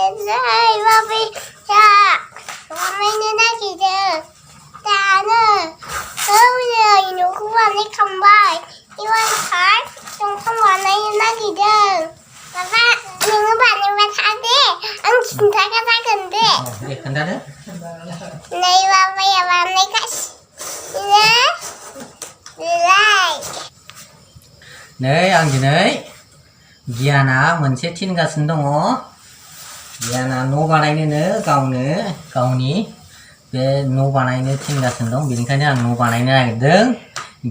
Này Bobby cha con mấy đứa nó gì chứ ta nữa cứ bây giờ nó cũng vào đây không bay đi qua thái chúng không vào đây nó gì chứ và những bạn những bạn thái đi anh nhìn thấy cái thái gần đi để cần ra đấy này và bây giờ vào đây cách nhé lại 네 양진의 기아나 먼저 튀는 같은 동어 기아나 노바나이는 가운이 왜 노바나이는 튀는 같은 동 미링카냐 노바나이는 하거든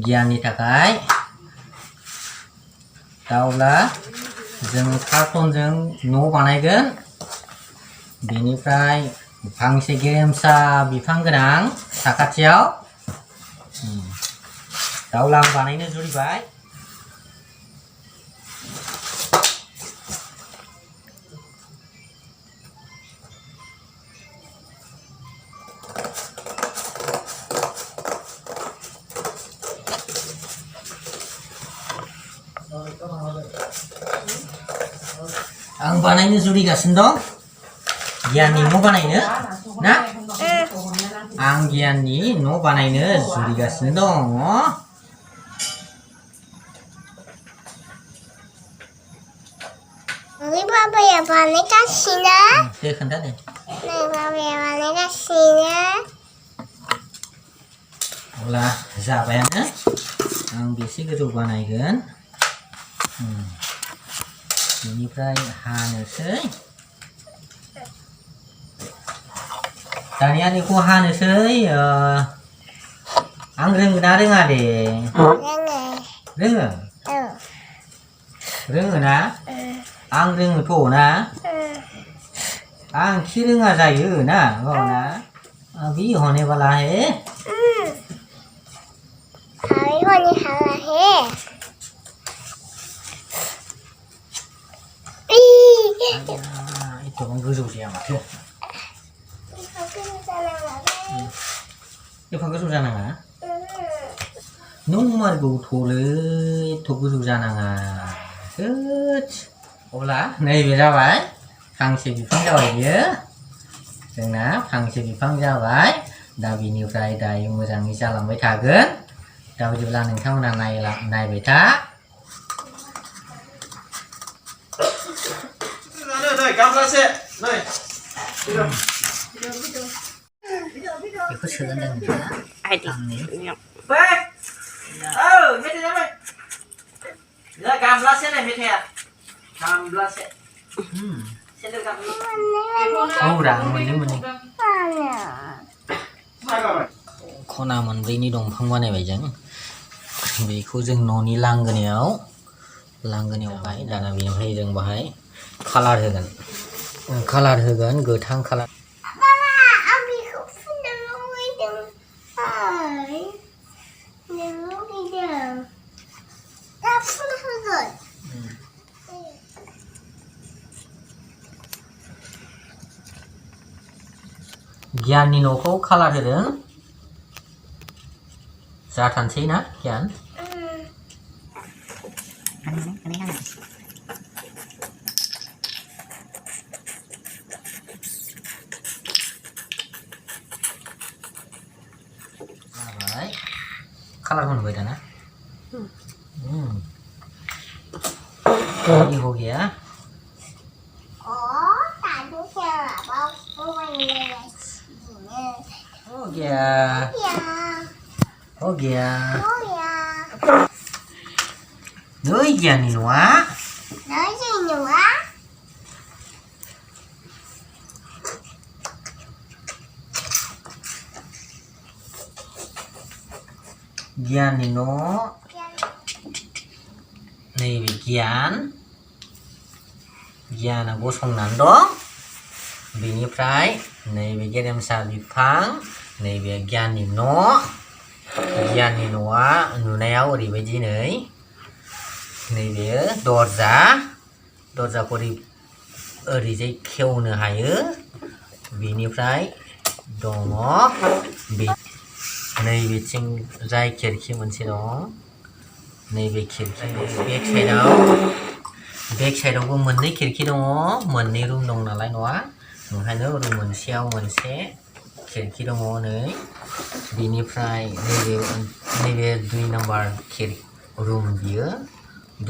기아니 타가이 다올라 जों कार्टनजों न' बानायगोन बेनिफ्राय फांसे गेरेमसा बिफां गोनां साखाथियाव दावलां बानायनो जुरिबाय आं बानायनो जुरिगासिनो दं गियाननि न' बानायनो ना आं गियाननि न' बानायनो जुरिगासिनो दङ 우리 바보야 바나가시나 दे खोन्था दे 네 바보야 바나가시나 अब्ला जाबायानो आं बेसे गोजौ बानायगोन बेनिफ्राय हानोसै दानिया बेखौ हानोसै आं रोंगोना रोङा दे रोङो रोङो ना आं रोङोथ' ना आं खि रोङा जायो ना गावना अभी होने वाला है हाय होने वाला है एथ'बां गोजौ जाया माथो एफा गोजौ जानाङा नंमारगौथ'लै एथ' गोजौ जानाङा अब्ला नैबे जाबाय फांसे बिफां जाबाय बियो जोंना फांसे बिफां जाबाय दा बिनिफ्राय दायो मोजाङै जालांबाय थागोन दा बिदिब्ला नोंथांमोना नायबाय था बेखौ सोगोन जों नोंथाङा मेथाइया गामब्लासे नै मेथाइया गामब्लासे औरा मोननै खना मोनब्रैनि दंफां बानायबाय जों बेखौ जों न'नि लांगोनायाव बाहाय दाना बेनिफ्राय जों बाहाय कालार होगोन गोथां कालार गियाननि न'खौ कालार होदों जाथानसै ना गियान जाबाय कालार होनबाय दाना ये हो गया हो गया nơi giàn nữa giàn này nó này bị giàn là गसंनानै दं बेनिफ्राय नैबे गेरेमसा बिफां नैबे गियाननि न'आ नुनायाव ओरैबायदि नैबे दरजाखौ ओरैजाय खेवनो हायो बेनिफ्राय दङ नैबेथिं जाय खिरखि मोनसे दं नैबे खिरखि बेक साइडआव बेक साइडआवबो मोननै खिरखि दङ मोननै रुम दं नालाय न'आ ओंखायनो रुम मोनसेयाव मोनसे खिरखि दङ नै बिनिफ्राय नैबे 2 नाम्बार रुम बियो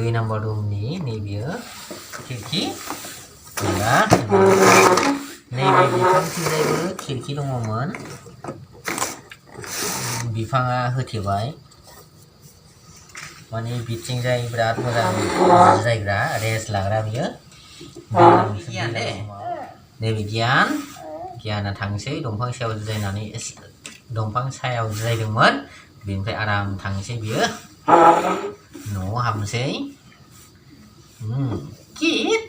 2 नाम्बार रुमनि नैबेयो खिरखि दा नैबे बिफांथिंजायबो खिरखि दङमोन बिफाङा होथेबाय माने बिथिंजाय बिराद मोजां जिरायग्रा रेस्ट लाग्रा बियो नैबे गियाना थांसै दंफां सायाव जिरायनानै दंफां सायाव जिरायदोंमोन बेनिफ्राय आराम थांसै बियो न'आव हाबनोसै किट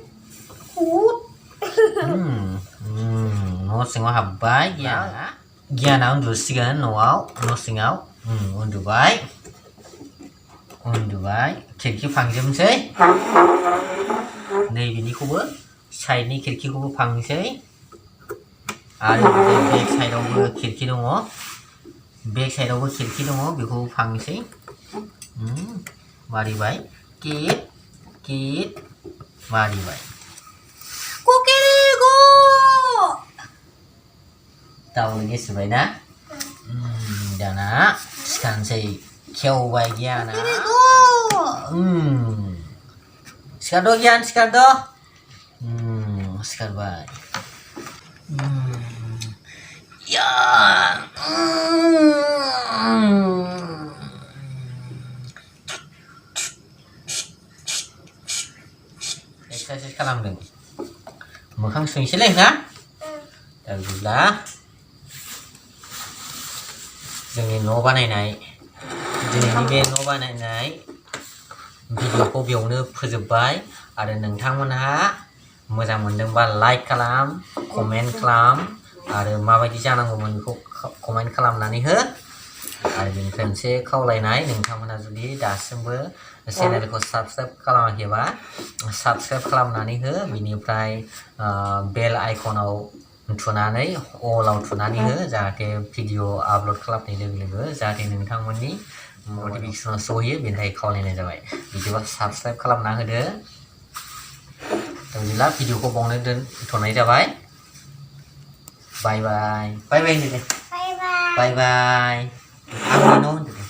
न' सिङाव हाबबाय गियाना उन्दुसिगोन न'आव न' सिङाव उन्दुबाय खिरखि फांजोबनोसै नैबेनिखौबो साइडनि खिरखिखौबो फांनोसै आरो बेक साइडआवबो खिरखि दङ बेखौबो फांनोसै मारिबाय किट मारिबाय कुकिरिगु दाउनो गेसुबाय ना दाना सिखारनोसै खेवबाय गियाना सिखारद' गियान सिखारबाय एक्सारसाइज खालामदों मोखां सुनोसैलै ना दा बिदिब्ला जोंनि न' बानायनाय दिनैनि बे न' बानायनाय भिडिअखौ बेयावनो फोजोबबाय आरो नोंथांमोनहा मोजां मोनदोंबा लाइक खालाम कमेन्ट खालाम आरो माबायदि जानांगौमोन बेखौ कमेन्ट खालामनानै हो आरो बेनिफ्राय मोनसे खावलायनाय नोंथांमोनहा जुदि दासिमबो चेनेलखौ साबस्क्राइब खालामाखैबा साबस्क्राइब खालामनानै हो बिनिफ्राय बेल आइकनाव थुनानै अलाव थुनानै हो जाहाथे भिडिअ आपल'ड खालामनाय लोगो लोगो जाहाथे नोंथांमोननि नटिफिकेसनाव सहैयो बेनि थाखाय खावलायनाय जाबाय बिदिबा साबस्क्राइब खालामना होदो बिदिब्ला भिडिअखौ बावनो दोनथ'नाय जाबाय बाय बाय होनदो दे बाय बाय आंनि न' होनदो